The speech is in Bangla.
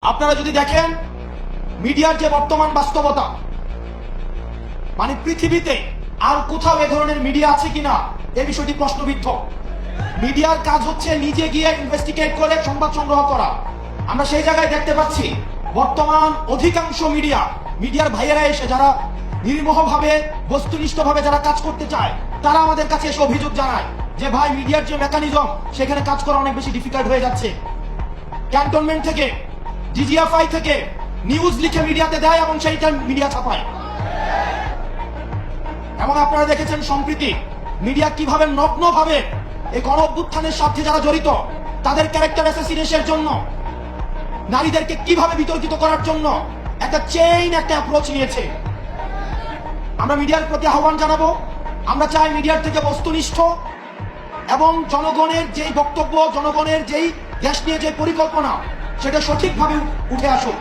আপনারা যদি দেখেন মিডিয়ার যে বর্তমান বাস্তবতা, মানে পৃথিবীতে আর কোথাও এ ধরনের মিডিয়া আছে কিনা এই বিষয়টি প্রশ্নবিদ্ধ। মিডিয়ার কাজ হচ্ছে নিজে গিয়ে ইনভেস্টিগেট করে সংবাদ সংগ্রহ করা। আমরা সেই জায়গায় দেখতে পাচ্ছি বর্তমান অধিকাংশ মিডিয়ার ভাইয়েরা এসে যারা নির্মোহভাবে বস্তুনিষ্ঠভাবে যারা কাজ করতে চায় তারা আমাদের কাছে এসে অভিযোগ জানায় যে ভাই মিডিয়ার যে মেকানিজম সেখানে কাজ করা অনেক বেশি ডিফিকাল্ট হয়ে যাচ্ছে। ক্যান্টনমেন্ট থেকে ডিজিএফআই থেকে নিউজ লিখে মিডিয়াতে দেয় এবং সেইটা মিডিয়া ছাপায়। এবং আপনারা দেখেছেন সম্প্রতি মিডিয়া কিভাবে নগ্নভাবে এই গণ অভ্যুত্থানের সাথে যারা জড়িত তাদের ক্যারেক্টার অ্যাসাসিনেশনের জন্য নারীদেরকে কিভাবে বিতর্কিত করার জন্য একটা চেইন একটা অ্যাপ্রোচ নিয়েছে। আমরা মিডিয়ার প্রতি আহ্বান জানাবো, আমরা চাই মিডিয়ার থেকে বস্তুনিষ্ঠ এবং জনগণের যেই বক্তব্য, জনগণের যেই দেশ নিয়ে যে পরিকল্পনা সেটা সঠিকভাবে উঠে আসুক।